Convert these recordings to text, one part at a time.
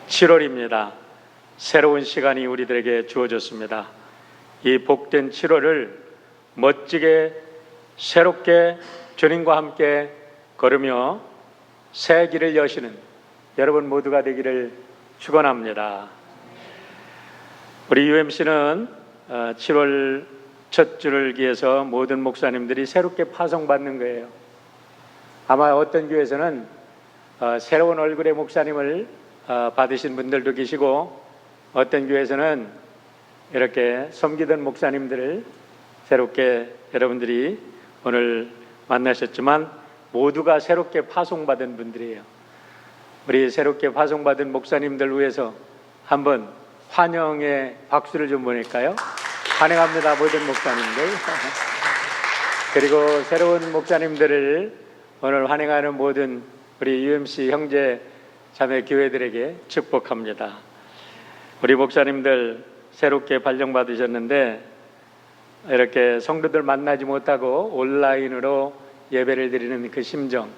(7월입니다) 새로운 시간이 우리들에게 주어졌습니다. 이 복된 7월을 멋지게 새롭게 주님과 함께 걸으며 새 길을 여시는 여러분 모두가 되기를 축원합니다. 우리 UMC는 7월 첫 줄기에서 모든 목사님들이 새롭게 파송받는 거예요. 아마 어떤 교회에서는 새로운 얼굴의 목사님을 받으신 분들도 계시고, 어떤 교회에서는 이렇게 섬기던 목사님들을 새롭게 여러분들이 오늘 만나셨지만 모두가 새롭게 파송받은 분들이에요. 우리 새롭게 파송받은 목사님들 위해서 한번 환영의 박수를 좀 보낼까요? 환영합니다, 모든 목사님들. 그리고 새로운 목사님들을 오늘 환영하는 모든 우리 UMC 형제 자매 교회들에게 축복합니다. 우리 목사님들 새롭게 발령받으셨는데 이렇게 성도들 만나지 못하고 온라인으로 예배를 드리는 그 심정,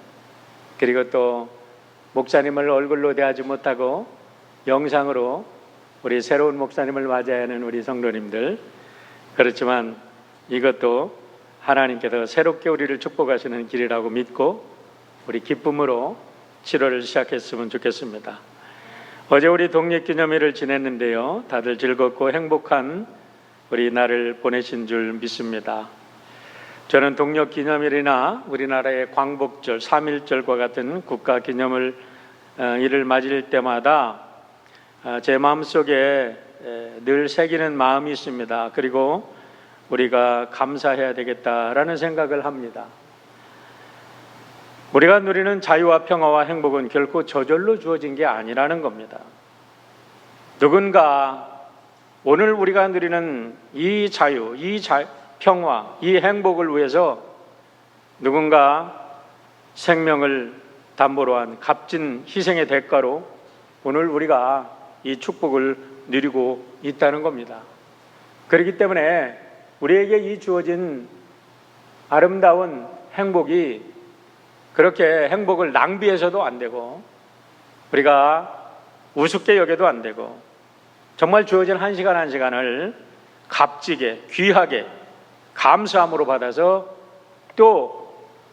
그리고 또 목사님을 얼굴로 대하지 못하고 영상으로 우리 새로운 목사님을 맞이해야 하는 우리 성도님들, 그렇지만 이것도 하나님께서 새롭게 우리를 축복하시는 길이라고 믿고 우리 기쁨으로 7월을 시작했으면 좋겠습니다. 어제 우리 독립기념일을 지냈는데요, 다들 즐겁고 행복한 우리 날을 보내신 줄 믿습니다. 저는 독립기념일이나 우리나라의 광복절, 3.1절과 같은 국가기념일 일을 맞을 때마다 제 마음속에 늘 새기는 마음이 있습니다. 그리고 우리가 감사해야 되겠다라는 생각을 합니다. 우리가 누리는 자유와 평화와 행복은 결코 저절로 주어진 게 아니라는 겁니다. 누군가 오늘 우리가 누리는 이 자유, 평화, 이 행복을 위해서 누군가 생명을 담보로 한 값진 희생의 대가로 오늘 우리가 이 축복을 누리고 있다는 겁니다. 그렇기 때문에 우리에게 이 주어진 아름다운 행복이 그렇게 행복을 낭비해서도 안 되고 우리가 우습게 여겨도 안 되고, 정말 주어진 한 시간 한 시간을 값지게 귀하게 감사함으로 받아서 또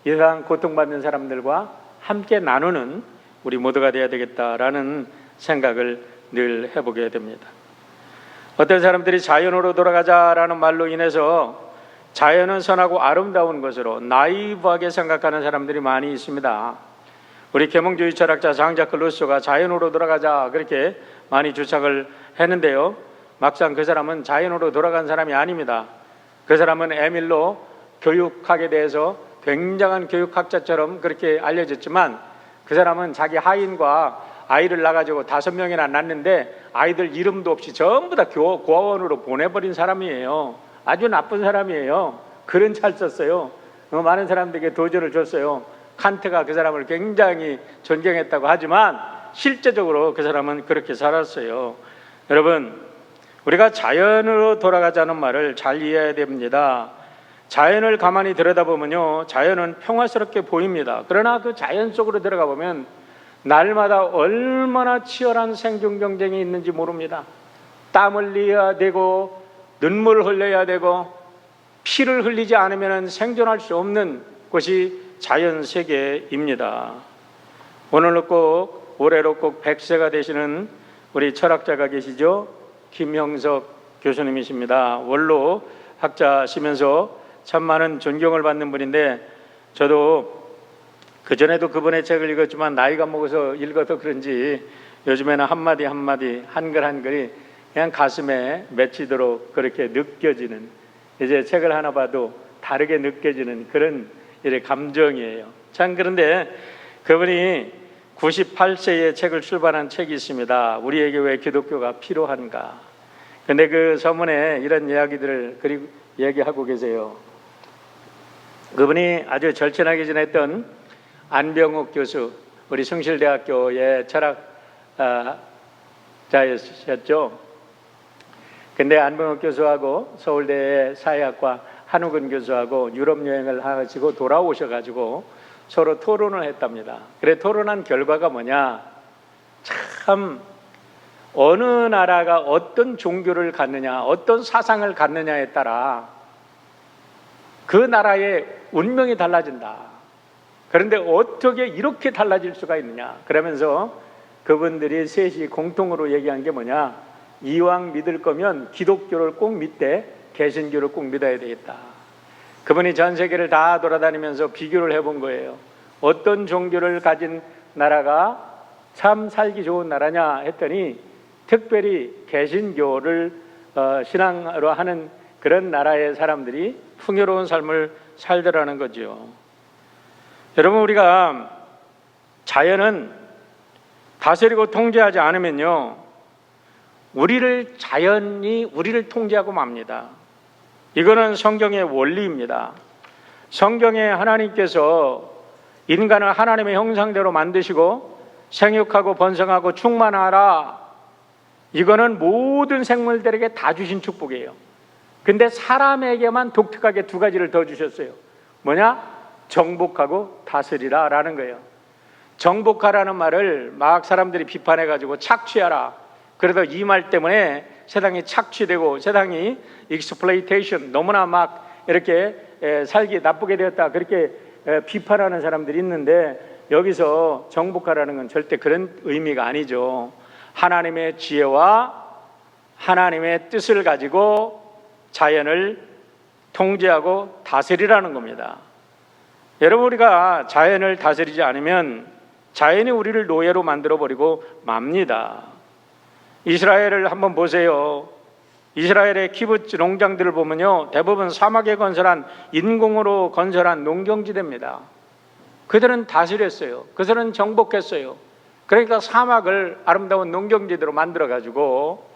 이 세상 고통받는 사람들과 함께 나누는 우리 모두가 되어야 되겠다라는 생각을 늘 해보게 됩니다. 어떤 사람들이 자연으로 돌아가자라는 말로 인해서 자연은 선하고 아름다운 것으로 나이브하게 생각하는 사람들이 많이 있습니다. 우리 계몽주의 철학자 장자크 루소가 자연으로 돌아가자 그렇게 많이 주창을 했는데요, 막상 그 사람은 자연으로 돌아간 사람이 아닙니다. 그 사람은 에밀로 교육학에 대해서 굉장한 교육학자처럼 그렇게 알려졌지만, 그 사람은 자기 하인과 아이를 낳아가지고 5명이나 낳는데 아이들 이름도 없이 전부 다 고아원으로 보내버린 사람이에요. 아주 나쁜 사람이에요. 글은 잘 썼어요. 많은 사람들에게 도전을 줬어요. 칸트가 그 사람을 굉장히 존경했다고 하지만 실제적으로 그 사람은 그렇게 살았어요. 여러분, 우리가 자연으로 돌아가자는 말을 잘 이해해야 됩니다. 자연을 가만히 들여다보면요, 자연은 평화스럽게 보입니다. 그러나 그 자연 속으로 들어가 보면 날마다 얼마나 치열한 생존 경쟁이 있는지 모릅니다. 땀 흘려야 되고 눈물을 흘려야 되고 피를 흘리지 않으면 생존할 수 없는 곳이 자연 세계입니다. 오늘로 꼭 올해로 꼭 100세가 되시는 우리 철학자가 계시죠? 김형석 교수님이십니다. 원로 학자시면서 참 많은 존경을 받는 분인데, 저도 그전에도 그분의 책을 읽었지만 나이가 먹어서 읽어서 그런지 요즘에는 한마디 한마디 한글 한글이 그냥 가슴에 맺히도록 그렇게 느껴지는, 이제 책을 하나 봐도 다르게 느껴지는 그런 감정이에요. 참, 그런데 그분이 98세에 책을 출판한 책이 있습니다. 우리에게 왜 기독교가 필요한가. 근데 그 서문에 이런 이야기들을 그리고 얘기하고 계세요. 그분이 아주 절친하게 지냈던 안병욱 교수, 우리 숭실대학교의 철학자였죠. 근데 안병욱 교수하고 서울대의 사회학과 한우근 교수하고 유럽 여행을 하시고 돌아오셔가지고 서로 토론을 했답니다. 그래 토론한 결과가 뭐냐? 참 어느 나라가 어떤 종교를 갖느냐, 어떤 사상을 갖느냐에 따라 그 나라의 운명이 달라진다. 그런데 어떻게 이렇게 달라질 수가 있느냐? 그러면서 그분들이 셋이 공통으로 얘기한 게 뭐냐? 이왕 믿을 거면 기독교를 꼭 믿되 개신교를 꼭 믿어야 되겠다. 그분이 전 세계를 다 돌아다니면서 비교를 해본 거예요. 어떤 종교를 가진 나라가 참 살기 좋은 나라냐 했더니 특별히 개신교를 신앙으로 하는 그런 나라의 사람들이 풍요로운 삶을 살더라는 거죠. 여러분, 우리가 자연은 다스리고 통제하지 않으면요, 자연이 우리를 통제하고 맙니다. 이거는 성경의 원리입니다. 성경에 하나님께서 인간을 하나님의 형상대로 만드시고 생육하고 번성하고 충만하라, 이거는 모든 생물들에게 다 주신 축복이에요. 근데 사람에게만 독특하게 두 가지를 더 주셨어요. 뭐냐? 정복하고 다스리라 라는 거예요. 정복하라는 말을 막 사람들이 비판해가지고 착취하라, 그래서 이 말 때문에 세상이 착취되고 세상이 익스플로이테이션, 너무나 막 이렇게 살기 나쁘게 되었다, 그렇게 비판하는 사람들이 있는데, 여기서 정복하라는 건 절대 그런 의미가 아니죠. 하나님의 지혜와 하나님의 뜻을 가지고 자연을 통제하고 다스리라는 겁니다. 여러분, 우리가 자연을 다스리지 않으면 자연이 우리를 노예로 만들어버리고 맙니다. 이스라엘을 한번 보세요. 이스라엘의 키부츠 농장들을 보면요, 대부분 사막에 건설한, 인공으로 건설한 농경지대입니다. 그들은 다스렸어요. 그들은 정복했어요. 그러니까 사막을 아름다운 농경지대로 만들어가지고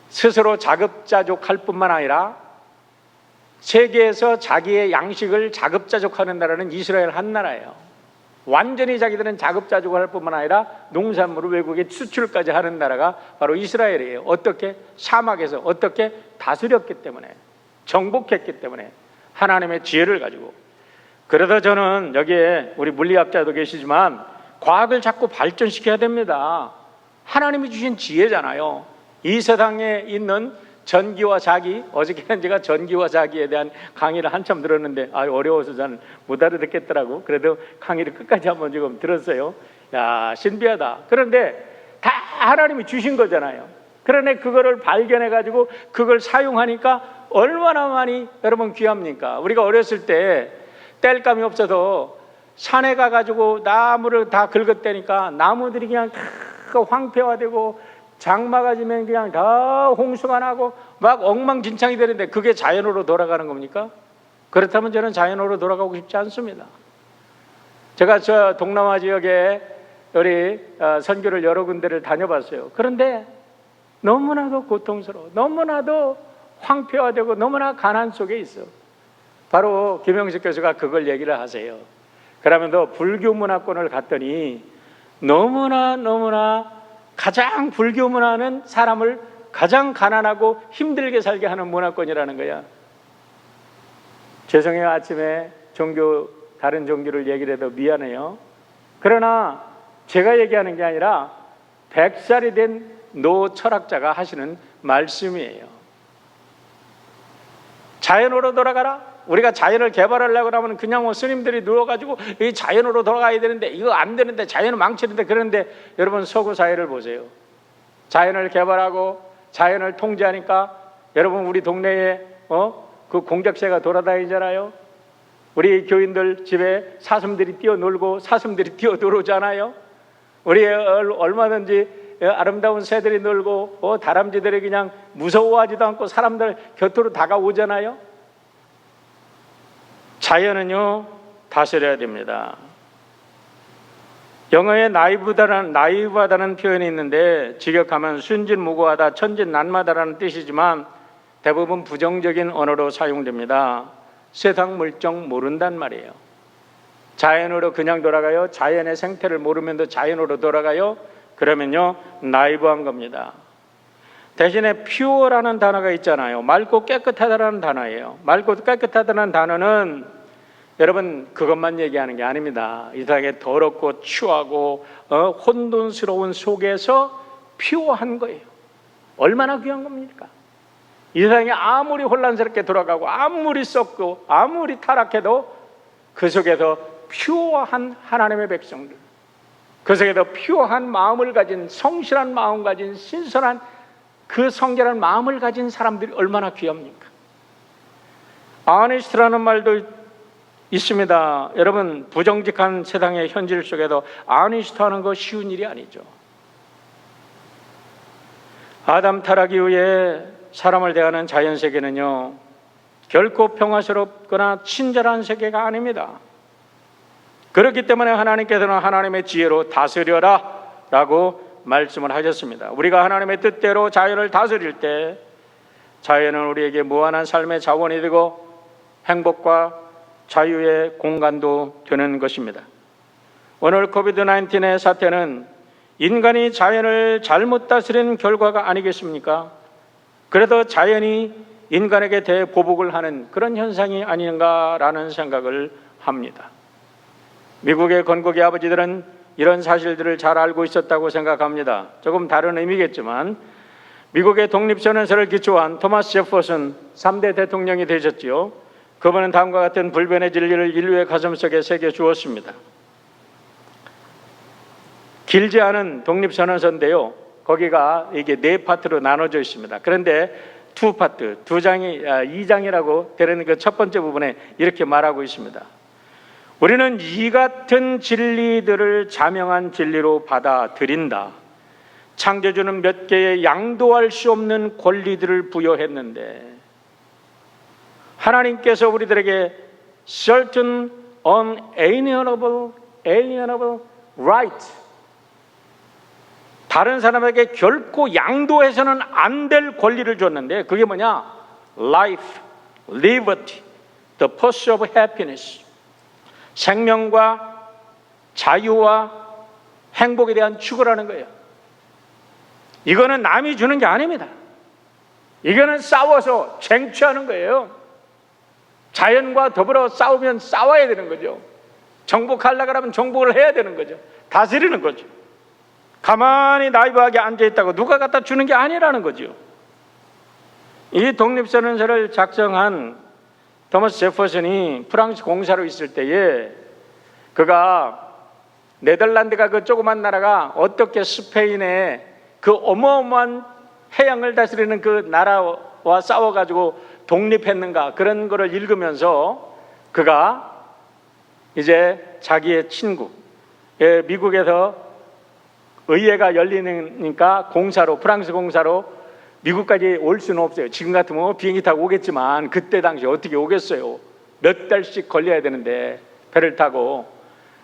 스스로 자급자족할 뿐만 아니라 세계에서 자기의 양식을 자급자족하는 나라는 이스라엘 한 나라예요. 완전히 자기들은 자급자족할 뿐만 아니라 농산물을 외국에 수출까지 하는 나라가 바로 이스라엘이에요. 어떻게? 사막에서 어떻게? 다스렸기 때문에, 정복했기 때문에, 하나님의 지혜를 가지고. 그래서 저는 여기에 우리 물리학자도 계시지만 과학을 자꾸 발전시켜야 됩니다. 하나님이 주신 지혜잖아요. 이 세상에 있는 전기와 자기, 어저께는 제가 전기와 자기에 대한 강의를 한참 들었는데 어려워서 저는 못 알아듣겠더라고. 그래도 강의를 끝까지 한번 지금 들었어요. 야, 신비하다. 그런데 다 하나님이 주신 거잖아요. 그러네 그거를 발견해가지고 그걸 사용하니까 얼마나 많이 여러분 귀합니까? 우리가 어렸을 때 땔감이 없어서 산에 가가지고 나무를 다 긁었대니까 나무들이 그냥 다 황폐화되고 장마가 지면 그냥 다 홍수가 나고 막 엉망진창이 되는데 그게 자연으로 돌아가는 겁니까? 그렇다면 저는 자연으로 돌아가고 싶지 않습니다. 제가 저 동남아 지역에 우리 선교를 여러 군데를 다녀봤어요. 그런데 너무나도 고통스러워, 너무나도 황폐화되고 너무나 가난 속에 있어. 바로 김영식 교수가 그걸 얘기를 하세요. 그러면서 불교 문화권을 갔더니 너무나 가장 불교 문화는 사람을 가장 가난하고 힘들게 살게 하는 문화권이라는 거야. 죄송해요, 아침에 다른 종교를 얘기를 해도 미안해요. 그러나 제가 얘기하는 게 아니라 100살이 된 노 철학자가 하시는 말씀이에요. 자연으로 돌아가라. 우리가 자연을 개발하려고 하면 그냥 스님들이 누워가지고 이 자연으로 돌아가야 되는데 이거 안 되는데 자연은 망치는데, 그런데 여러분 서구 사회를 보세요. 자연을 개발하고 자연을 통제하니까 여러분 우리 동네에 그 공작새가 돌아다니잖아요. 우리 교인들 집에 사슴들이 뛰어놀고 사슴들이 뛰어들어오잖아요. 우리 얼마든지 아름다운 새들이 놀고 다람쥐들이 그냥 무서워하지도 않고 사람들 곁으로 다가오잖아요. 자연은요, 다스려야 됩니다. 영어에 나이브하다는 표현이 있는데 직역하면 순진무구하다, 천진난마다라는 뜻이지만 대부분 부정적인 언어로 사용됩니다. 세상 물정 모른단 말이에요. 자연으로 그냥 돌아가요? 자연의 생태를 모르면서 자연으로 돌아가요? 그러면요, 나이브한 겁니다. 대신에 pure라는 단어가 있잖아요. 맑고 깨끗하다라는 단어예요. 맑고 깨끗하다는 단어는 여러분 그것만 얘기하는 게 아닙니다. 이 세상에 더럽고 추하고 혼돈스러운 속에서 pure한 거예요. 얼마나 귀한 겁니까? 이 세상이 아무리 혼란스럽게 돌아가고 아무리 썩고 아무리 타락해도 그 속에서 pure한 하나님의 백성들, 그 속에서 pure한 마음을 가진, 성실한 마음 가진, 신선한 그 성결한 마음을 가진 사람들이 얼마나 귀합니까? 아네스트라는 말도 있습니다. 여러분, 부정직한 세상의 현실 속에도 아네스트 하는 거 쉬운 일이 아니죠. 아담 타락 이후에 사람을 대하는 자연 세계는요, 결코 평화스럽거나 친절한 세계가 아닙니다. 그렇기 때문에 하나님께서는 하나님의 지혜로 다스려라 라고 말씀을 하셨습니다. 우리가 하나님의 뜻대로 자연을 다스릴 때 자연은 우리에게 무한한 삶의 자원이 되고 행복과 자유의 공간도 되는 것입니다. 오늘 코비드-19의 사태는 인간이 자연을 잘못 다스린 결과가 아니겠습니까? 그래도 자연이 인간에게 대보복을 하는 그런 현상이 아닌가라는 생각을 합니다. 미국의 건국의 아버지들은 이런 사실들을 잘 알고 있었다고 생각합니다. 조금 다른 의미겠지만 미국의 독립선언서를 기초한 토마스 제퍼슨 3대 대통령이 되셨지요. 그분은 다음과 같은 불변의 진리를 인류의 가슴속에 새겨 주었습니다. 길지 않은 독립선언서인데요, 거기가 이게 4파트로 나눠져 있습니다. 그런데 2파트, 2장이라고 되는 그 첫 번째 부분에 이렇게 말하고 있습니다. 우리는 이 같은 진리들을 자명한 진리로 받아들인다. 창조주는 몇 개의 양도할 수 없는 권리들을 부여했는데 하나님께서 우리들에게 certain unalienable right, 다른 사람에게 결코 양도해서는 안 될 권리를 줬는데 그게 뭐냐? Life, liberty, the pursuit of happiness. 생명과 자유와 행복에 대한 추구라는 거예요. 이거는 남이 주는 게 아닙니다. 이거는 싸워서 쟁취하는 거예요. 자연과 더불어 싸우면 싸워야 되는 거죠. 정복하려고 하면 정복을 해야 되는 거죠. 다스리는 거죠. 가만히 나이브하게 앉아있다고 누가 갖다 주는 게 아니라는 거죠. 이 독립선언서를 작성한 토마스 제퍼슨이 프랑스 공사로 있을 때에 그가 네덜란드가 그 조그만 나라가 어떻게 스페인의 그 어마어마한 해양을 다스리는 그 나라와 싸워가지고 독립했는가, 그런 거를 읽으면서 그가 이제 자기의 친구, 미국에서 의회가 열리니까 공사로, 프랑스 공사로 미국까지 올 수는 없어요. 지금 같으면 비행기 타고 오겠지만 그때 당시 어떻게 오겠어요? 몇 달씩 걸려야 되는데 배를 타고.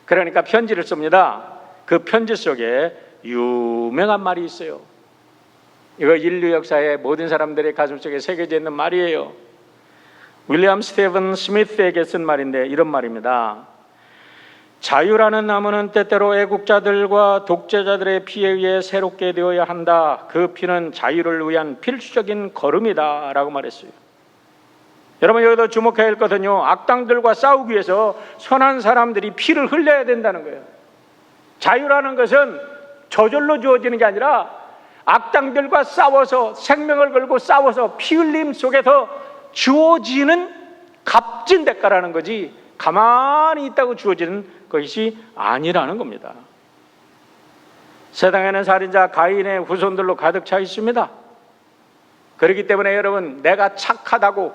그러니까 편지를 씁니다. 그 편지 속에 유명한 말이 있어요. 이거 인류 역사의 모든 사람들의 가슴속에 새겨져 있는 말이에요. 윌리엄 스티븐 스미스에게 쓴 말인데 이런 말입니다. 자유라는 나무는 때때로 애국자들과 독재자들의 피에 의해 새롭게 되어야 한다. 그 피는 자유를 위한 필수적인 걸음이다 라고 말했어요. 여러분, 여기도 주목해야 할 것은요, 악당들과 싸우기 위해서 선한 사람들이 피를 흘려야 된다는 거예요. 자유라는 것은 저절로 주어지는 게 아니라 악당들과 싸워서, 생명을 걸고 싸워서 피 흘림 속에서 주어지는 값진 대가라는 거지, 가만히 있다고 주어지는 것이 아니라는 겁니다. 세상에는 살인자 가인의 후손들로 가득 차 있습니다. 그렇기 때문에 여러분, 내가 착하다고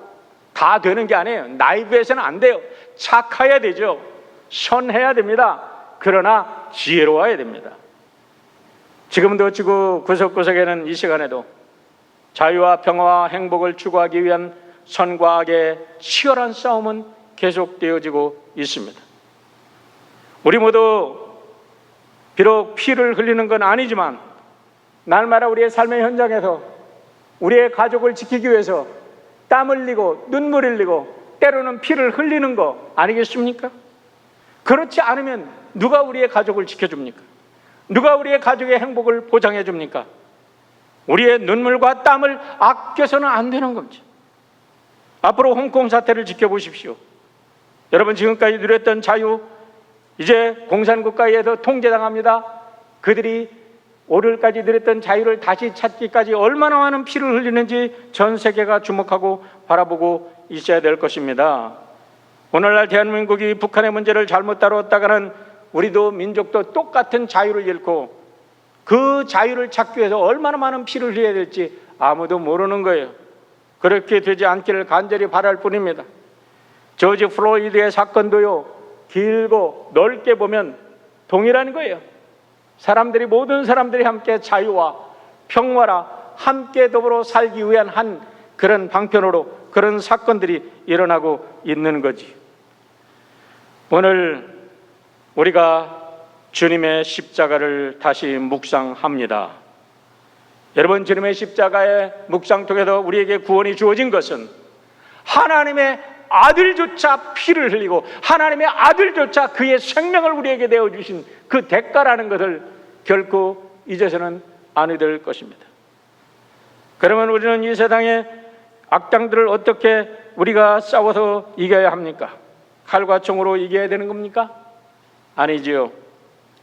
다 되는 게 아니에요. 나이브해서는 안 돼요. 착해야 되죠. 선해야 됩니다. 그러나 지혜로워야 됩니다. 지금도 지구 구석구석에는 이 시간에도 자유와 평화와 행복을 추구하기 위한 선과 악의 치열한 싸움은 계속되어지고 있습니다. 우리 모두 비록 피를 흘리는 건 아니지만 날마다 우리의 삶의 현장에서 우리의 가족을 지키기 위해서 땀 흘리고 눈물 흘리고 때로는 피를 흘리는 거 아니겠습니까? 그렇지 않으면 누가 우리의 가족을 지켜줍니까? 누가 우리의 가족의 행복을 보장해 줍니까? 우리의 눈물과 땀을 아껴서는 안 되는 겁니다. 앞으로 홍콩 사태를 지켜보십시오. 여러분, 지금까지 누렸던 자유 이제 공산국가에서 통제당합니다. 그들이 오늘까지 누렸던 자유를 다시 찾기까지 얼마나 많은 피를 흘리는지 전 세계가 주목하고 바라보고 있어야 될 것입니다. 오늘날 대한민국이 북한의 문제를 잘못 다뤘다가는 우리도 민족도 똑같은 자유를 잃고 그 자유를 찾기 위해서 얼마나 많은 피를 흘려야 될지 아무도 모르는 거예요. 그렇게 되지 않기를 간절히 바랄 뿐입니다. 조지 플로이드의 사건도요, 길고 넓게 보면 동일한 거예요. 사람들이, 모든 사람들이 함께 자유와 평화라 함께 더불어 살기 위한 한 그런 방편으로 그런 사건들이 일어나고 있는 거지. 오늘 우리가 주님의 십자가를 다시 묵상합니다. 여러분, 주님의 십자가의 묵상 통해서 우리에게 구원이 주어진 것은 하나님의 아들조차 피를 흘리고 하나님의 아들조차 그의 생명을 우리에게 내어주신 그 대가라는 것을 결코 잊어서는 아니 될 것입니다. 그러면 우리는 이 세상의 악당들을 어떻게 우리가 싸워서 이겨야 합니까? 칼과 총으로 이겨야 되는 겁니까? 아니지요.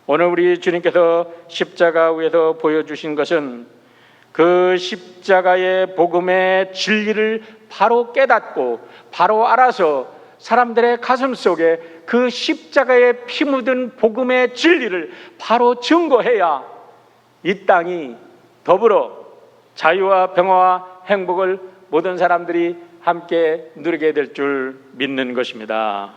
오늘 우리 주님께서 십자가 위에서 보여주신 것은 그 십자가의 복음의 진리를 바로 깨닫고 바로 알아서 사람들의 가슴 속에 그 십자가에 피 묻은 복음의 진리를 바로 증거해야 이 땅이 더불어 자유와 평화와 행복을 모든 사람들이 함께 누리게 될 줄 믿는 것입니다.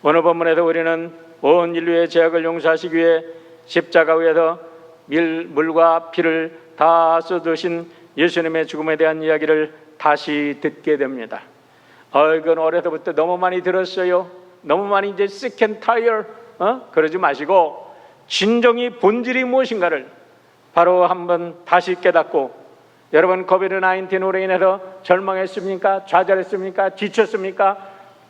오늘 본문에서 우리는 온 인류의 죄악을 용서하시기 위해 십자가 위에서 물과 피를 다 쏟으신 예수님의 죽음에 대한 이야기를 다시 듣게 됩니다. 이건 어려서부터 너무 많이 들었어요. 너무 많이 이제 sick and tired 그러지 마시고 진정이 본질이 무엇인가를 바로 한번 다시 깨닫고, 여러분 코비드-19으로 인해서 절망했습니까? 좌절했습니까? 지쳤습니까?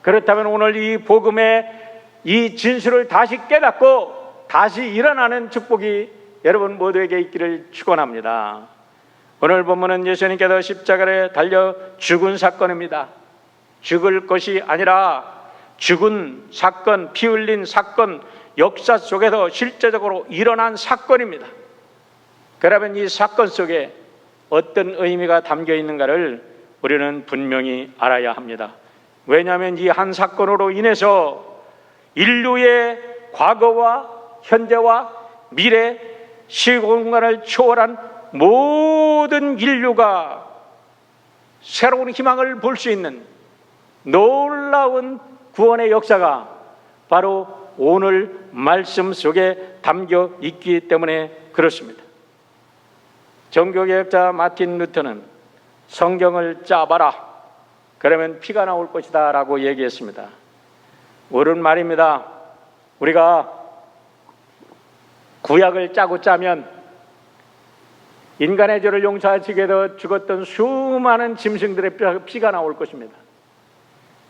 그렇다면 오늘 이 복음의 이 진술을 다시 깨닫고 다시 일어나는 축복이 여러분 모두에게 있기를 축원합니다. 오늘 본문은 예수님께서 십자가에 달려 죽은 사건입니다. 죽을 것이 아니라 죽은 사건, 피 흘린 사건, 역사 속에서 실제적으로 일어난 사건입니다. 그러면 이 사건 속에 어떤 의미가 담겨 있는가를 우리는 분명히 알아야 합니다. 왜냐하면 이 한 사건으로 인해서 인류의 과거와 현재와 미래, 시공간을 초월한 모든 인류가 새로운 희망을 볼 수 있는 놀라운 구원의 역사가 바로 오늘 말씀 속에 담겨 있기 때문에 그렇습니다. 종교개혁자 마틴 루터는 성경을 짜봐라, 그러면 피가 나올 것이다 라고 얘기했습니다. 옳은 말입니다. 우리가 구약을 짜고 짜면 인간의 죄를 용서하시기 위해서 죽었던 수많은 짐승들의 피가 나올 것입니다.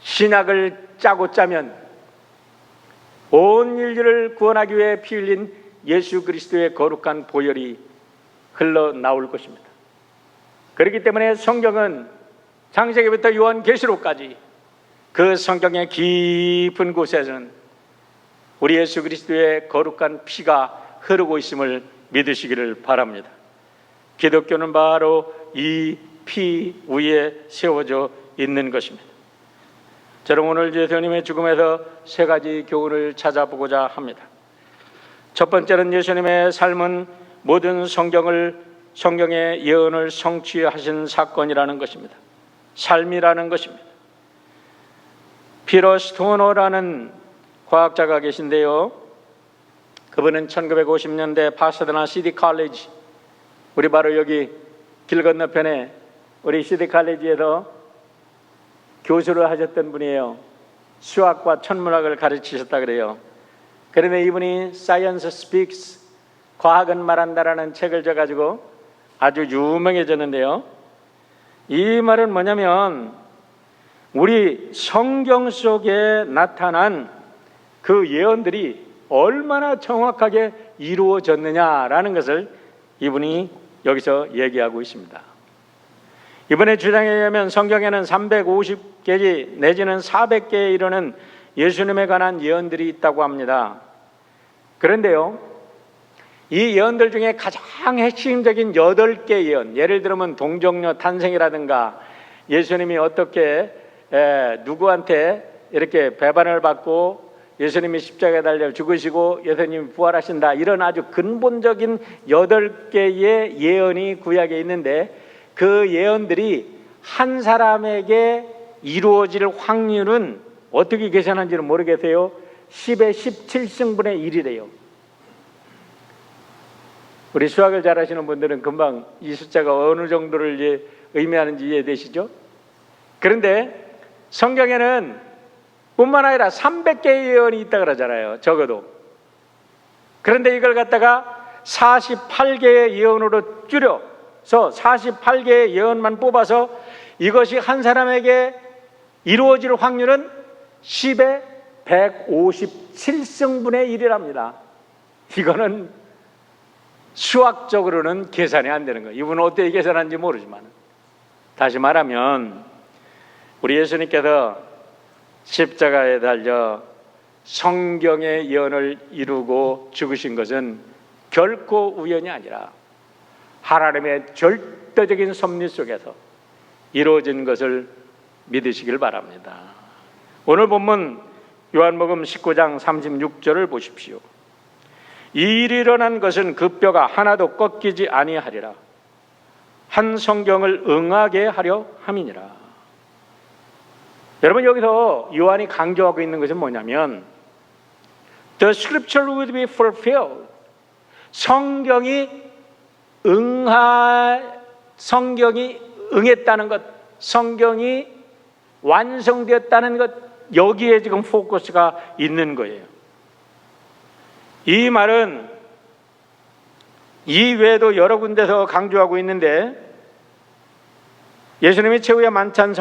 신약을 짜고 짜면 온 인류를 구원하기 위해 피 흘린 예수 그리스도의 거룩한 보혈이 흘러나올 것입니다. 그렇기 때문에 성경은 창세기부터 요한계시록까지 그 성경의 깊은 곳에서는 우리 예수 그리스도의 거룩한 피가 흐르고 있음을 믿으시기를 바랍니다. 기독교는 바로 이 피 위에 세워져 있는 것입니다. 저는 오늘 예수님의 죽음에서 세 가지 교훈을 찾아보고자 합니다. 첫 번째는 예수님의 삶은 모든 성경의 예언을 성취하신 사건이라는 것입니다. 삶이라는 것입니다. 피터 스토너라는 과학자가 계신데요, 그분은 1950년대 파사데나 시티 칼리지, 우리 바로 여기 길 건너편에 우리 시티 칼리지에서 교수를 하셨던 분이에요. 수학과 천문학을 가르치셨다 그래요. 그런데 이분이 Science Speaks, 과학은 말한다라는 책을 져가지고 아주 유명해졌는데요, 이 말은 뭐냐면 우리 성경 속에 나타난 그 예언들이 얼마나 정확하게 이루어졌느냐라는 것을 이분이 여기서 얘기하고 있습니다. 이번에 주장에 의하면 성경에는 350개 내지는 400개에 이르는 예수님에 관한 예언들이 있다고 합니다. 그런데요, 이 예언들 중에 가장 핵심적인 8개 예언, 예를 들면 동정녀 탄생이라든가 예수님이 어떻게 누구한테 이렇게 배반을 받고 예수님이 십자가에 달려 죽으시고 예수님이 부활하신다, 이런 아주 근본적인 8개의 예언이 구약에 있는데, 그 예언들이 한 사람에게 이루어질 확률은 어떻게 계산한지는 모르겠어요. 10의 17승분의 1이래요. 우리 수학을 잘 하시는 분들은 금방 이 숫자가 어느 정도를 의미하는지 이해되시죠? 그런데 성경에는 뿐만 아니라 300개의 예언이 있다 그러잖아요, 적어도. 그런데 이걸 갖다가 48개의 예언으로 줄여서 48개의 예언만 뽑아서 이것이 한 사람에게 이루어질 확률은 10의 157승분의 1이랍니다. 이거는 수학적으로는 계산이 안 되는 거예요. 이분은 어떻게 계산하는지 모르지만. 다시 말하면 우리 예수님께서 십자가에 달려 성경의 예언을 이루고 죽으신 것은 결코 우연이 아니라 하나님의 절대적인 섭리 속에서 이루어진 것을 믿으시길 바랍니다. 오늘 본문 요한복음 19장 36절을 보십시오. 이 일이 일어난 것은 그 뼈가 하나도 꺾이지 아니하리라. 한 성경을 응하게 하려 함이니라. 여러분, 여기서 요한이 강조하고 있는 것은 뭐냐면 The scripture would be fulfilled. 성경이 응했다는 것, 성경이 완성되었다는 것, 여기에 지금 포커스가 있는 거예요. 이 말은 이외에도 여러 군데서 강조하고 있는데, 예수님이 최후의 만찬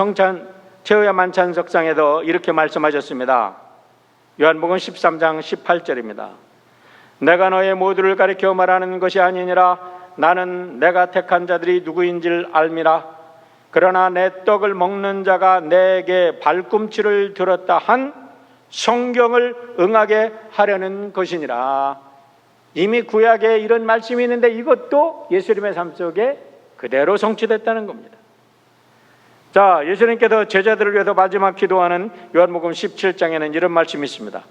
석상에서 이렇게 말씀하셨습니다. 요한복음 13장 18절입니다. 내가 너의 모두를 가리켜 말하는 것이 아니니라. 나는 내가 택한 자들이 누구인지를 알미라. 그러나 내 떡을 먹는 자가 내게 발꿈치를 들었다 한 성경을 응하게 하려는 것이니라. 이미 구약에 이런 말씀이 있는데 이것도 예수님의 삶 속에 그대로 성취됐다는 겁니다. 자, 예수님께서 제자들을 위해서 마지막 기도하는 요한복음 17장에는 이런 말씀이 있습니다.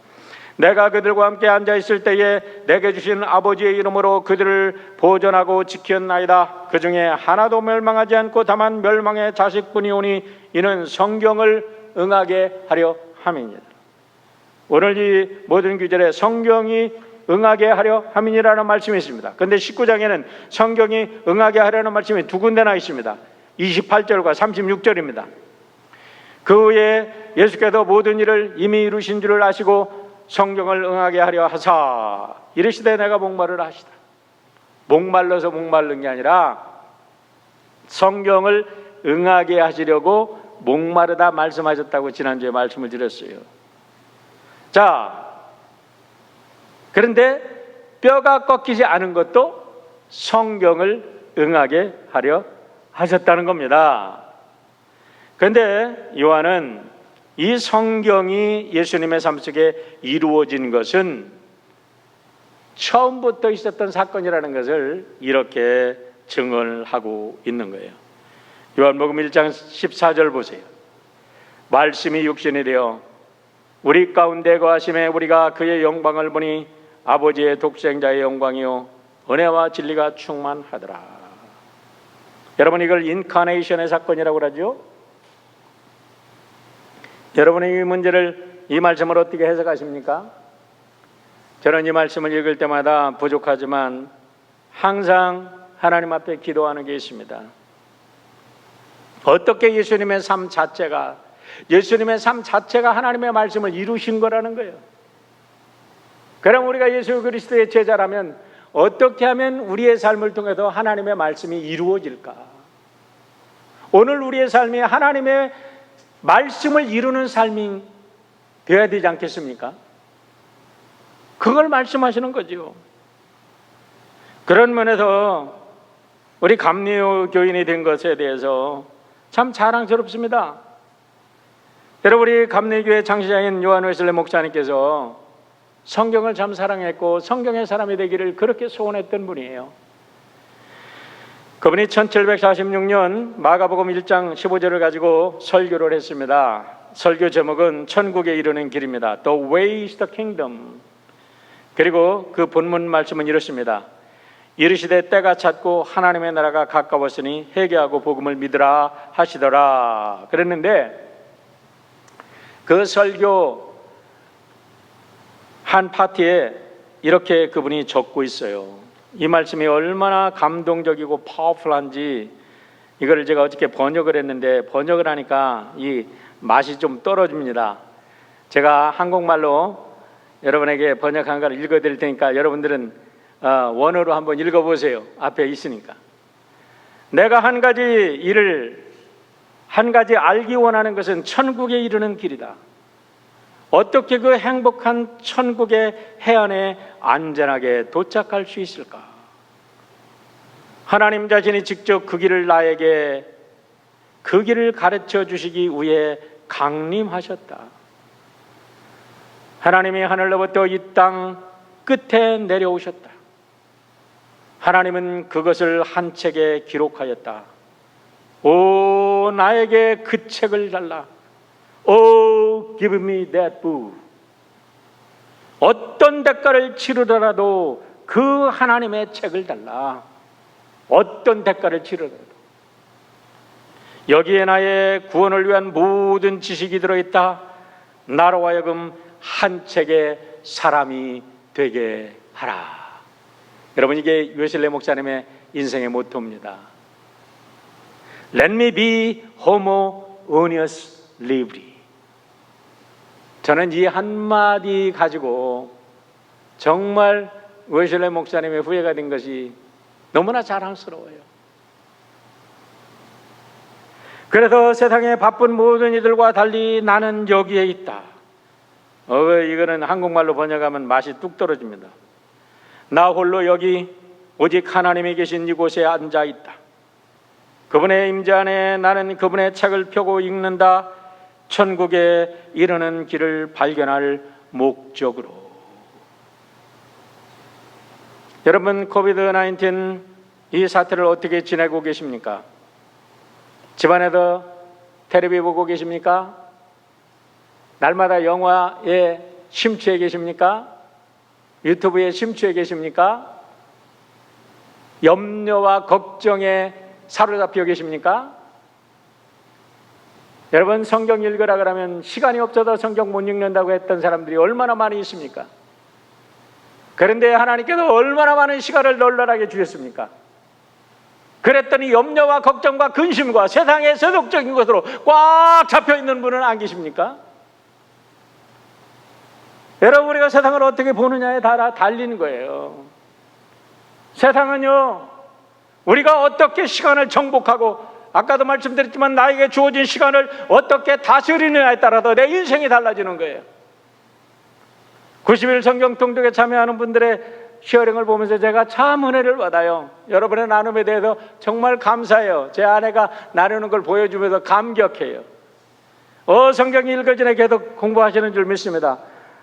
내가 그들과 함께 앉아있을 때에 내게 주신 아버지의 이름으로 그들을 보존하고 지켰나이다. 그 중에 하나도 멸망하지 않고 다만 멸망의 자식뿐이 오니 이는 성경을 응하게 하려 함이니라. 오늘 이 모든 구절에 성경이 응하게 하려 함이니라는 말씀이 있습니다. 그런데 19장에는 성경이 응하게 하려는 말씀이 두 군데나 있습니다. 28절과 36절입니다. 그 후에 예수께서 모든 일을 이미 이루신 줄을 아시고 성경을 응하게 하려 하사 이르시되 내가 목마르라 하시다. 목말라서 목마른 게 아니라 성경을 응하게 하시려고 목마르다 말씀하셨다고 지난주에 말씀을 드렸어요. 자, 그런데 뼈가 꺾이지 않은 것도 성경을 응하게 하려 하셨다는 겁니다. 그런데 요한은 이 성경이 예수님의 삶 속에 이루어진 것은 처음부터 있었던 사건이라는 것을 이렇게 증언을 하고 있는 거예요. 요한복음 1장 14절 보세요. 말씀이 육신이 되어 우리 가운데 거하심에 우리가 그의 영광을 보니 아버지의 독생자의 영광이요 은혜와 진리가 충만하더라. 여러분, 이걸 인카네이션의 사건이라고 그러죠. 여러분이 이 문제를, 이 말씀을 어떻게 해석하십니까? 저는 이 말씀을 읽을 때마다 부족하지만 항상 하나님 앞에 기도하는 게 있습니다. 어떻게 예수님의 삶 자체가 하나님의 말씀을 이루신 거라는 거예요. 그럼 우리가 예수 그리스도의 제자라면 어떻게 하면 우리의 삶을 통해서 하나님의 말씀이 이루어질까? 오늘 우리의 삶이 하나님의 말씀을 이루는 삶이 되어야 되지 않겠습니까? 그걸 말씀하시는 거죠. 그런 면에서 우리 감리교 교인이 된 것에 대해서 참 자랑스럽습니다. 여러분, 우리 감리교회 창시자인 요한 웨슬레 목사님께서 성경을 참 사랑했고 성경의 사람이 되기를 그렇게 소원했던 분이에요. 그분이 1746년 마가복음 1장 15절을 가지고 설교를 했습니다. 설교 제목은 천국에 이르는 길입니다. The way is the kingdom. 그리고 그 본문 말씀은 이렇습니다. 이르시되 때가 찼고 하나님의 나라가 가까웠으니 회개하고 복음을 믿으라 하시더라. 그랬는데 그 설교 한 파트에 이렇게 그분이 적고 있어요. 이 말씀이 얼마나 감동적이고 파워풀한지 이거를 제가 어저께 번역을 했는데 번역을 하니까 이 맛이 좀 떨어집니다. 제가 한국말로 여러분에게 번역한 걸 읽어드릴 테니까 여러분들은 원어로 한번 읽어보세요. 앞에 있으니까. 내가 한 가지 알기 원하는 것은 천국에 이르는 길이다. 어떻게 그 행복한 천국의 해안에 안전하게 도착할 수 있을까? 하나님 자신이 직접 그 길을 나에게 그 길을 가르쳐 주시기 위해 강림하셨다. 하나님이 하늘로부터 이 땅 끝에 내려오셨다. 하나님은 그것을 한 책에 기록하였다. 오, 나에게 그 책을 달라. Oh, give me that book. 어떤 대가를 치르더라도 그 하나님의 책을 달라. 어떤 대가를 치르더라도. 여기에 나의 구원을 위한 모든 지식이 들어있다. 나로 하여금 한 책의 사람이 되게 하라. 여러분, 이게 웨슬레 목사님의 인생의 모토입니다. Let me be homo unius libri. 저는 이 한마디 가지고 정말 웨슬레 목사님의 후예가 된 것이 너무나 자랑스러워요. 그래서 세상의 바쁜 모든 이들과 달리 나는 여기에 있다. 이거는 한국말로 번역하면 맛이 뚝 떨어집니다. 나 홀로 여기 오직 하나님이 계신 이곳에 앉아 있다. 그분의 임재 안에 나는 그분의 책을 펴고 읽는다. 천국에 이르는 길을 발견할 목적으로. 여러분, 코비드-19 이 사태를 어떻게 지내고 계십니까? 집안에서 텔레비 보고 계십니까? 날마다 영화에 심취해 계십니까? 유튜브에 심취해 계십니까? 염려와 걱정에 사로잡혀 계십니까? 여러분, 성경 읽으라 그러면 시간이 없어서 성경 못 읽는다고 했던 사람들이 얼마나 많이 있습니까? 그런데 하나님께서 얼마나 많은 시간을 널널하게 주셨습니까? 그랬더니 염려와 걱정과 근심과 세상의 세속적인 것으로 꽉 잡혀있는 분은 안 계십니까? 여러분, 우리가 세상을 어떻게 보느냐에 따라 달리는 거예요. 세상은요, 우리가 어떻게 시간을 정복하고 아까도 말씀드렸지만 나에게 주어진 시간을 어떻게 다스리느냐에 따라서 내 인생이 달라지는 거예요. 90일 성경 통독에 참여하는 분들의 시어링을 보면서 제가 참 은혜를 받아요. 여러분의 나눔에 대해서 정말 감사해요. 제 아내가 나누는 걸 보여주면서 감격해요. 성경 읽을 전에 계속 공부하시는 줄 믿습니다.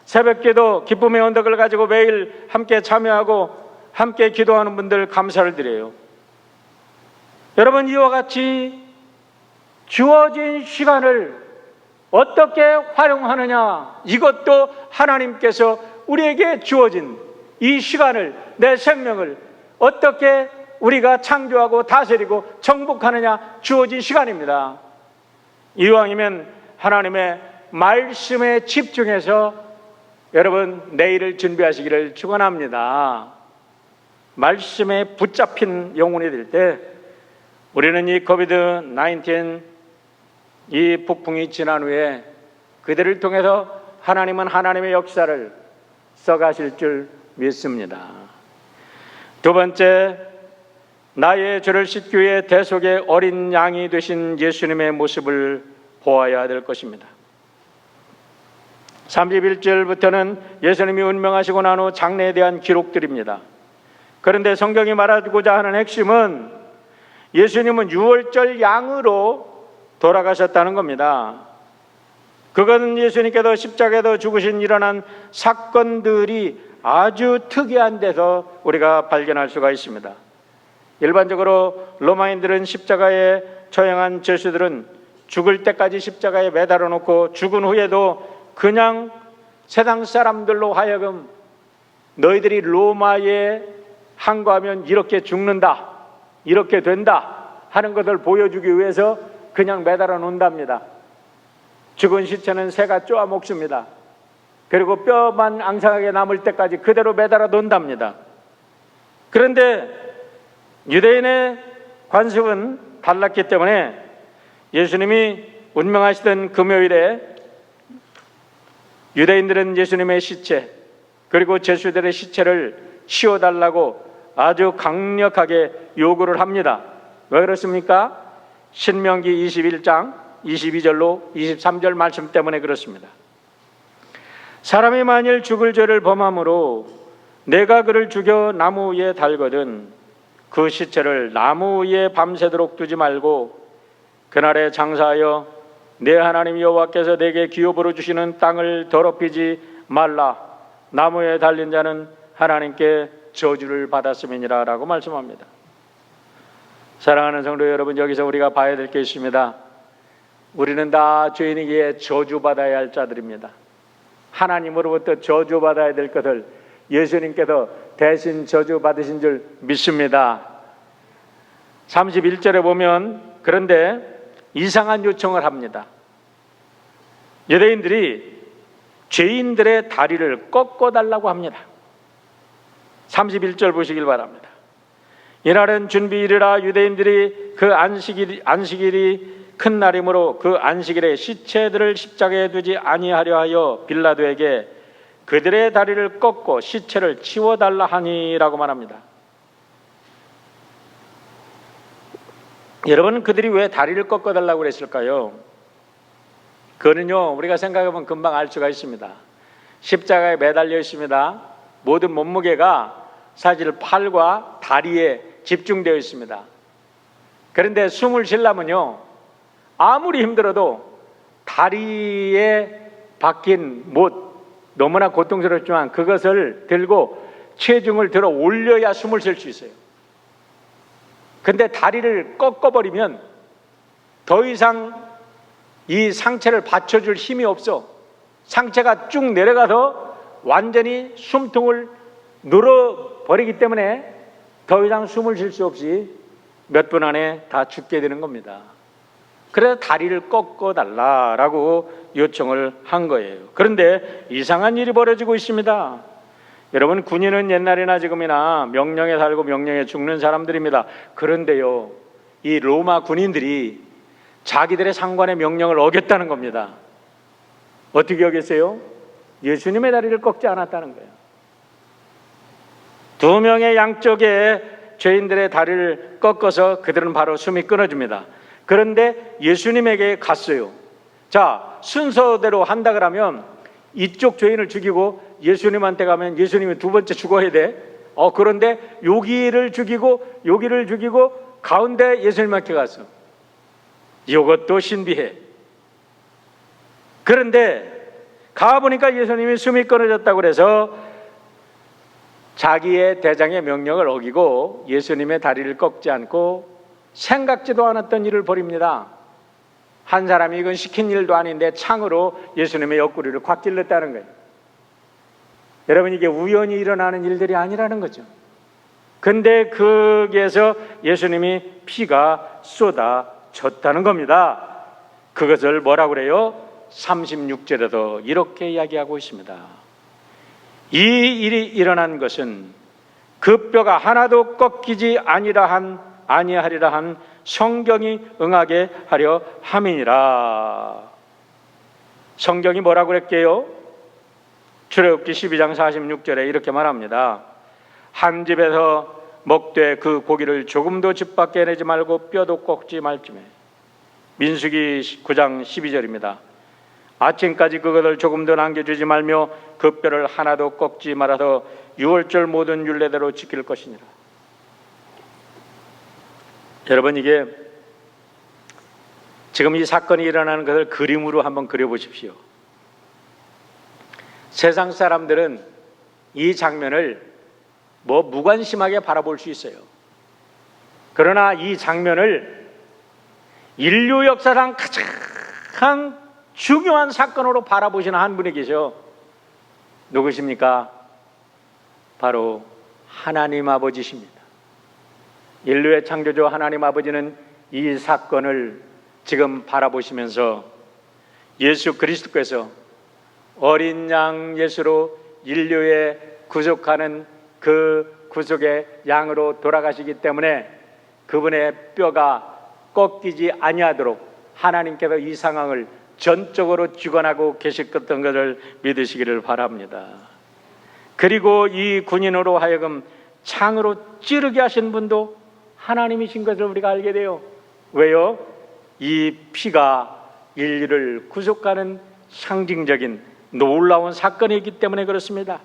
새벽기도 기쁨의 언덕을 가지고 매일 함께 참여하고 함께 기도하는 분들 감사를 드려요. 여러분, 이와 같이 주어진 시간을 어떻게 활용하느냐, 이것도 하나님께서 우리에게 주어진 이 시간을, 내 생명을 어떻게 우리가 창조하고 다스리고 정복하느냐, 주어진 시간입니다. 이왕이면 하나님의 말씀에 집중해서 여러분 내일을 준비하시기를 축원합니다. 말씀에 붙잡힌 영혼이 될 때 우리는 이 코비드-19 이 폭풍이 지난 후에 그들을 통해서 하나님은 하나님의 역사를 써가실 줄 믿습니다. 두 번째, 나의 죄를 씻기 위해 대속의 어린 양이 되신 예수님의 모습을 보아야 될 것입니다. 31절부터는 예수님이 운명하시고 난 후 장례에 대한 기록들입니다. 그런데 성경이 말하고자 하는 핵심은 예수님은 유월절 양으로 돌아가셨다는 겁니다. 그건 예수님께서 십자가에서 죽으신 일어난 사건들이 아주 특이한 데서 우리가 발견할 수가 있습니다. 일반적으로 로마인들은 십자가에 처형한 죄수들은 죽을 때까지 십자가에 매달아 놓고 죽은 후에도 그냥 세상 사람들로 하여금 너희들이 로마에 항거하면 이렇게 죽는다, 이렇게 된다 하는 것을 보여주기 위해서 그냥 매달아 놓는답니다. 죽은 시체는 새가 쪼아 먹습니다. 그리고 뼈만 앙상하게 남을 때까지 그대로 매달아 놓는답니다. 그런데 유대인의 관습은 달랐기 때문에 예수님이 운명하시던 금요일에 유대인들은 예수님의 시체 그리고 제수들의 시체를 치워달라고 아주 강력하게 요구를 합니다. 왜 그렇습니까? 신명기 21장 22절로 23절 말씀 때문에 그렇습니다. 사람이 만일 죽을 죄를 범함으로 내가 그를 죽여 나무 위에 달거든 그 시체를 나무 위에 밤새도록 두지 말고 그날에 장사하여 내 하나님 여호와께서 내게 기업으로 주시는 땅을 더럽히지 말라. 나무에 달린 자는 하나님께 저주를 받았음이니라 라고 말씀합니다. 사랑하는 성도 여러분, 여기서 우리가 봐야 될 게 있습니다. 우리는 다 죄인에게 저주받아야 할 자들입니다. 하나님으로부터 저주받아야 될 것을 예수님께서 대신 저주받으신 줄 믿습니다. 31절에 보면 그런데 이상한 요청을 합니다. 유대인들이 죄인들의 다리를 꺾어달라고 합니다. 31절 보시길 바랍니다. 이날은 준비일이라 유대인들이 그 안식일이 큰 날이므로 그 안식일에 시체들을 십자가에 두지 아니하려 하여 빌라도에게 그들의 다리를 꺾고 시체를 치워달라 하니라고 말합니다. 여러분, 그들이 왜 다리를 꺾어달라고 그랬을까요? 그거는요, 우리가 생각해보면 금방 알 수가 있습니다. 십자가에 매달려 있습니다. 모든 몸무게가 사실 팔과 다리에 집중되어 있습니다. 그런데 숨을 쉬려면요, 아무리 힘들어도 다리에 박힌 못, 너무나 고통스럽지만 그것을 들고 체중을 들어 올려야 숨을 쉴 수 있어요. 근데 다리를 꺾어버리면 더 이상 이 상체를 받쳐줄 힘이 없어. 상체가 쭉 내려가서 완전히 숨통을 눌러버리기 때문에 더 이상 숨을 쉴 수 없이 몇 분 안에 다 죽게 되는 겁니다. 그래서 다리를 꺾어달라라고 요청을 한 거예요. 그런데 이상한 일이 벌어지고 있습니다. 여러분, 군인은 옛날이나 지금이나 명령에 살고 명령에 죽는 사람들입니다. 그런데요, 이 로마 군인들이 자기들의 상관의 명령을 어겼다는 겁니다. 어떻게 어겼어요? 예수님의 다리를 꺾지 않았다는 거예요. 두 명의 양쪽에 죄인들의 다리를 꺾어서 그들은 바로 숨이 끊어집니다. 그런데 예수님에게 갔어요. 자, 순서대로 한다 그러면 이쪽 죄인을 죽이고 예수님한테 가면 예수님이 두 번째 죽어야 돼. 그런데 여기를 죽이고 가운데 예수님한테 갔어. 이것도 신비해. 그런데 가보니까 예수님이 숨이 끊어졌다고 그래서 자기의 대장의 명령을 어기고 예수님의 다리를 꺾지 않고 생각지도 않았던 일을 벌입니다. 한 사람이 이건 시킨 일도 아닌데 창으로 예수님의 옆구리를 콱 찔렀다는 거예요. 여러분, 이게 우연히 일어나는 일들이 아니라는 거죠. 근데 거기에서 예수님이 피가 쏟아졌다는 겁니다. 그것을 뭐라고 그래요? 36절에서 이렇게 이야기하고 있습니다. 이 일이 일어난 것은 그 뼈가 하나도 꺾이지 아니하리라 한 성경이 응하게 하려 함이니라. 성경이 뭐라고 그랬게요? 출애굽기 12장 46절에 이렇게 말합니다. 한 집에서 먹되 그 고기를 조금도 집 밖에 내지 말고 뼈도 꺾지 말지매. 민수기 9장 12절입니다. 아침까지 그것을 조금도 남겨주지 말며 그 뼈를 하나도 꺾지 말아서 유월절 모든 율례대로 지킬 것이니라. 여러분, 이게 지금 이 사건이 일어나는 것을 그림으로 한번 그려보십시오. 세상 사람들은 이 장면을 무관심하게 바라볼 수 있어요. 그러나 이 장면을 인류 역사상 가장 중요한 사건으로 바라보시는 한 분이 계셔. 누구십니까? 바로 하나님 아버지십니다. 인류의 창조주 하나님 아버지는 이 사건을 지금 바라보시면서 예수 그리스도께서 어린 양 예수로 인류에 구속하는 그 구속의 양으로 돌아가시기 때문에 그분의 뼈가 꺾이지 아니하도록 하나님께서 이 상황을 전적으로 주관하고 계셨던 것을 믿으시기를 바랍니다. 그리고 이 군인으로 하여금 창으로 찌르게 하신 분도 하나님이신 것을 우리가 알게 돼요. 왜요? 이 피가 인류를 구속하는 상징적인 놀라운 사건이기 때문에 그렇습니다.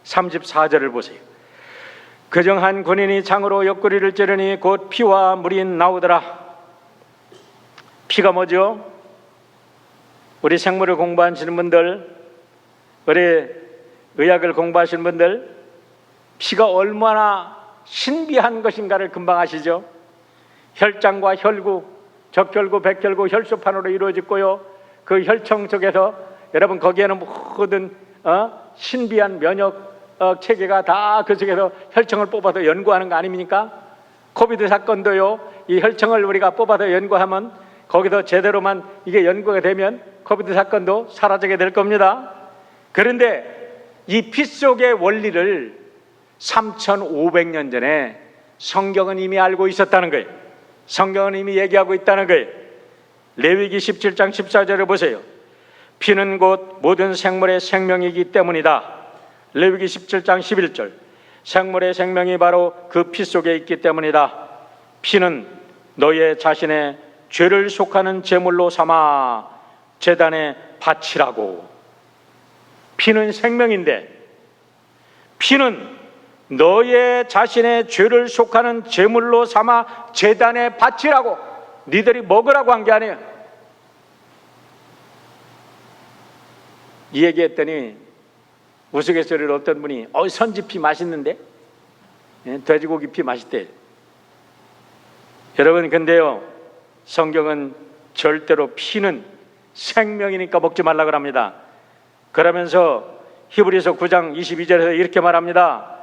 34절을 보세요. 그중 한 군인이 창으로 옆구리를 찌르니 곧 피와 물이 나오더라. 피가 뭐죠? 우리 생물을 공부하시는 분들, 우리 의학을 공부하시는 분들, 피가 얼마나 신비한 것인가를 금방 아시죠? 혈장과 혈구, 적혈구, 백혈구, 혈소판으로 이루어졌고요. 그 혈청 속에서 여러분 거기에는 모든 신비한 면역 체계가 다 그 속에서 혈청을 뽑아서 연구하는 거 아닙니까? 코비드 사건도요, 이 혈청을 우리가 뽑아서 연구하면 거기서 제대로만 이게 연구가 되면 코비드 사건도 사라지게 될 겁니다. 그런데 이 피 속의 원리를 3,500년 전에 성경은 이미 알고 있었다는 거예요. 성경은 이미 얘기하고 있다는 거예요. 레위기 17장 14절을 보세요. 피는 곧 모든 생물의 생명이기 때문이다. 레위기 17장 11절. 생물의 생명이 바로 그 피 속에 있기 때문이다. 피는 너의 자신의 죄를 속하는 제물로 삼아 제단에 바치라고. 피는 생명인데, 피는 너의 자신의 죄를 속하는 제물로 삼아 제단에 바치라고, 니들이 먹으라고 한 게 아니에요. 이 얘기했더니 우스갯소리를 어떤 분이 선지피 맛있는데? 돼지고기 피 맛있대. 여러분, 근데요, 성경은 절대로 피는 생명이니까 먹지 말라고 합니다. 그러면서 히브리서 9장 22절에서 이렇게 말합니다.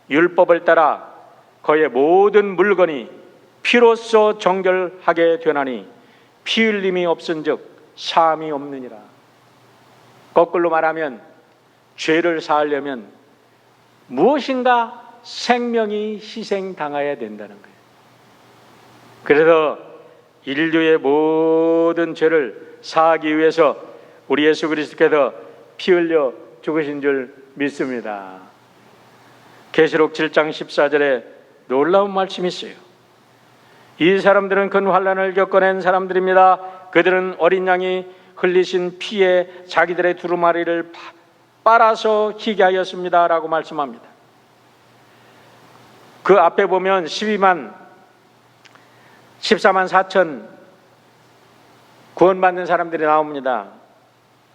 율법을 따라 그의 모든 물건이 피로써 정결하게 되나니 피 흘림이 없은즉 사함이 없느니라. 거꾸로 말하면 죄를 사하려면 무엇인가 생명이 희생당해야 된다는 거예요. 그래서 인류의 모든 죄를 사하기 위해서 우리 예수 그리스도께서 피 흘려 죽으신 줄 믿습니다. 계시록 7장 14절에 놀라운 말씀이 있어요. 이 사람들은 큰 환난을 겪어낸 사람들입니다. 그들은 어린 양이 흘리신 피에 자기들의 두루마리를 빨아서 희게 하였습니다 라고 말씀합니다. 그 앞에 보면 14만 4천 구원받는 사람들이 나옵니다.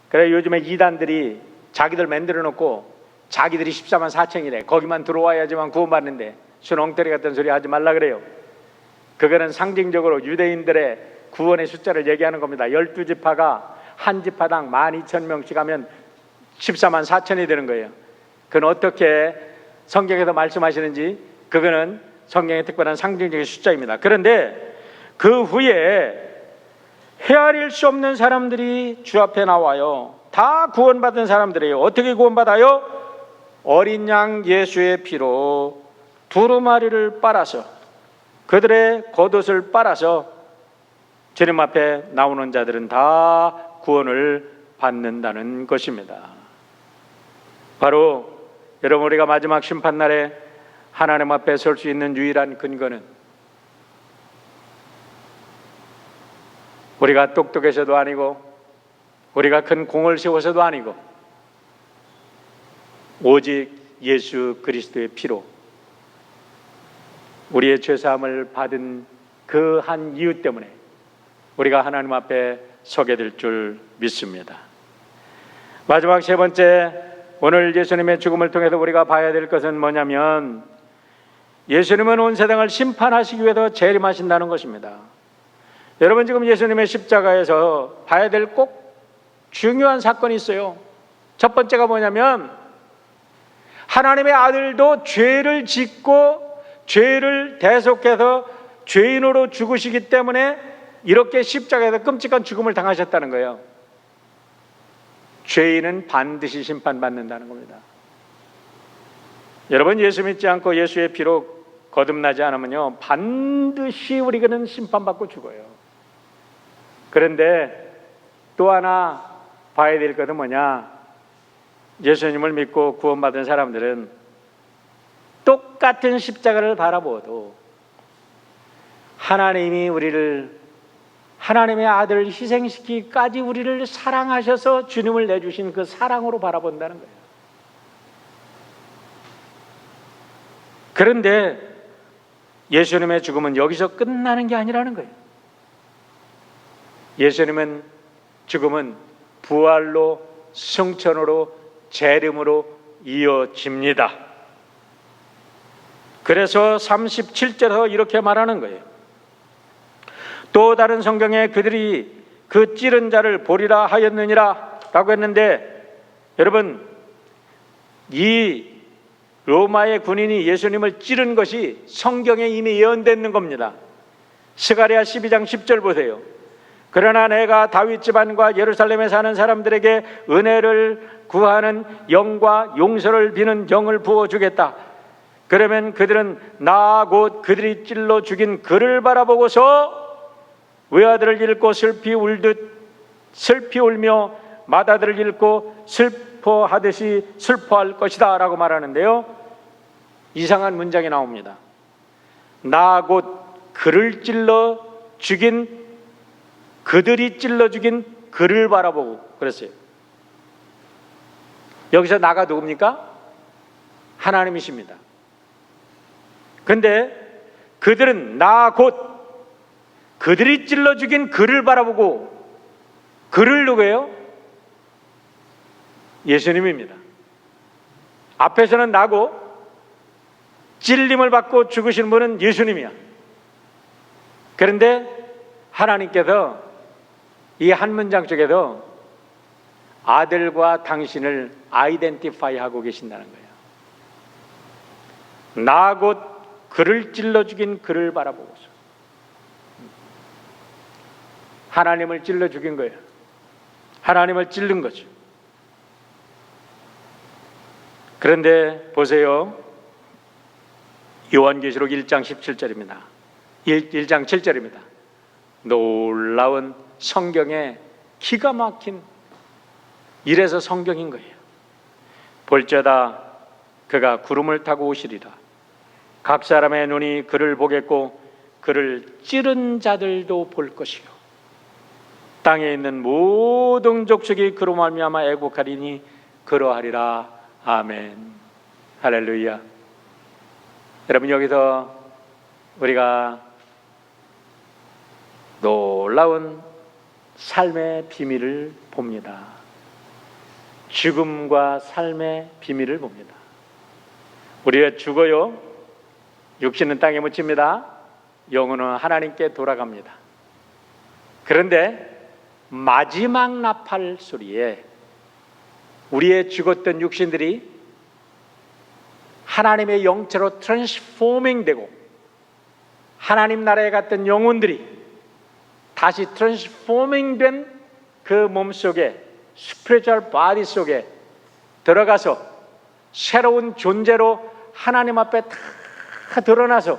그래 요즘에 이단들이 자기들 만들어 놓고 자기들이 14만 4천이래. 거기만 들어와야지만 구원받는데 순 엉터리 같은 소리 하지 말라 그래요. 그거는 상징적으로 유대인들의 구원의 숫자를 얘기하는 겁니다. 12지파가 한 지파당 12,000명씩 하면 14만 4천이 되는 거예요. 그건 어떻게 성경에서 말씀하시는지 그거는 성경의 특별한 상징적인 숫자입니다. 그런데 그 후에 헤아릴 수 없는 사람들이 주 앞에 나와요. 다 구원받은 사람들이에요. 어떻게 구원받아요? 어린 양 예수의 피로 두루마리를 빨아서, 그들의 겉옷을 빨아서 주님 앞에 나오는 자들은 다 구원을 받는다는 것입니다. 바로 여러분, 우리가 마지막 심판날에 하나님 앞에 설 수 있는 유일한 근거는 우리가 똑똑해서도 아니고 우리가 큰 공을 세워서도 아니고 오직 예수 그리스도의 피로 우리의 죄사함을 받은 그 한 이유 때문에 우리가 하나님 앞에 서게 될 줄 믿습니다. 마지막 세 번째, 오늘 예수님의 죽음을 통해서 우리가 봐야 될 것은 뭐냐면 예수님은 온 세상을 심판하시기 위해서 재림하신다는 것입니다. 여러분, 지금 예수님의 십자가에서 봐야 될 꼭 중요한 사건이 있어요. 첫 번째가 뭐냐면 하나님의 아들도 죄를 짓고 죄를 대속해서 죄인으로 죽으시기 때문에 이렇게 십자가에서 끔찍한 죽음을 당하셨다는 거예요. 죄인은 반드시 심판받는다는 겁니다. 여러분, 예수 믿지 않고 예수의 피로 거듭나지 않으면요, 반드시 우리는 심판받고 죽어요. 그런데 또 하나 봐야 될 것은 뭐냐? 예수님을 믿고 구원받은 사람들은 똑같은 십자가를 바라보아도 하나님이 우리를, 하나님의 아들을 희생시키기까지 우리를 사랑하셔서 주님을 내주신 그 사랑으로 바라본다는 거예요. 그런데 예수님의 죽음은 여기서 끝나는 게 아니라는 거예요. 예수님은 죽음은 부활로, 승천으로, 재림으로 이어집니다. 그래서 37절에서 이렇게 말하는 거예요. 또 다른 성경에 그들이 그 찌른 자를 보리라 하였느니라 라고 했는데, 여러분, 이 로마의 군인이 예수님을 찌른 것이 성경에 이미 예언되는 겁니다. 스가랴 12장 10절 보세요. 그러나 내가 다윗 집안과 예루살렘에 사는 사람들에게 은혜를 구하는 영과 용서를 비는 영을 부어주겠다. 그러면 그들은 나 곧 그들이 찔러 죽인 그를 바라보고서 외아들을 잃고 슬피 울며 맏아들을 잃고 슬퍼하듯이 슬퍼할 것이다 라고 말하는데요, 이상한 문장이 나옵니다. 나 곧 그를 찔러 죽인, 그들이 찔러 죽인 그를 바라보고 그랬어요. 여기서 나가 누굽니까? 하나님이십니다. 근데 그들은 나 곧 그들이 찔러 죽인 그를 바라보고, 그를 누구예요? 예수님입니다. 앞에서는 나고 찔림을 받고 죽으신 분은 예수님이야. 그런데 하나님께서 이 한 문장 속에서 아들과 당신을 아이덴티파이 하고 계신다는 거예요. 나 곧 그를 찔러 죽인 그를 바라보고서. 하나님을 찔러 죽인 거예요. 하나님을 찔른 거죠. 그런데 보세요. 요한계시록 1장 17절입니다. 1장 7절입니다. 놀라운 성경의 기가 막힌, 이래서 성경인 거예요. 볼지어다 그가 구름을 타고 오시리라. 각 사람의 눈이 그를 보겠고 그를 찌른 자들도 볼 것이요 땅에 있는 모든 족속이 그로 말미암아 애곡하리니 그러하리라. 아멘. 할렐루야. 여러분, 여기서 우리가 놀라운 삶의 비밀을 봅니다. 죽음과 삶의 비밀을 봅니다. 우리가 죽어요. 육신은 땅에 묻힙니다. 영혼은 하나님께 돌아갑니다. 그런데 마지막 나팔 소리에 우리의 죽었던 육신들이 하나님의 영체로 트랜스포밍 되고, 하나님 나라에 갔던 영혼들이 다시 트랜스포밍 된 그 몸속에, 스피리추얼 바디 속에 들어가서 새로운 존재로 하나님 앞에 다 드러나서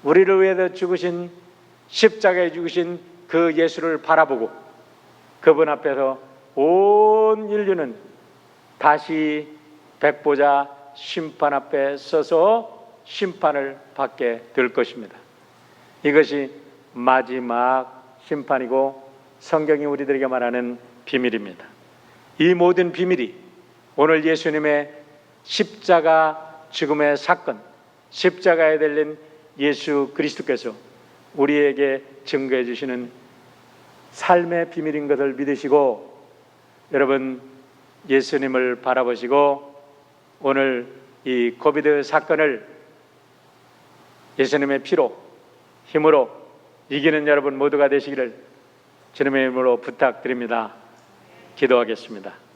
우리를 위해서 죽으신, 십자가에 죽으신 그 예수를 바라보고 그분 앞에서 온 인류는 다시 백보자 심판 앞에 서서 심판을 받게 될 것입니다. 이것이 마지막 심판이고 성경이 우리들에게 말하는 비밀입니다. 이 모든 비밀이 오늘 예수님의 십자가 죽음의 사건, 십자가에 달린 예수 그리스도께서 우리에게 증거해 주시는 삶의 비밀인 것을 믿으시고 여러분 예수님을 바라보시고 오늘 이 코비드 사건을 예수님의 피로 힘으로 이기는 여러분 모두가 되시기를 주님의 이름으로 부탁드립니다. 기도하겠습니다.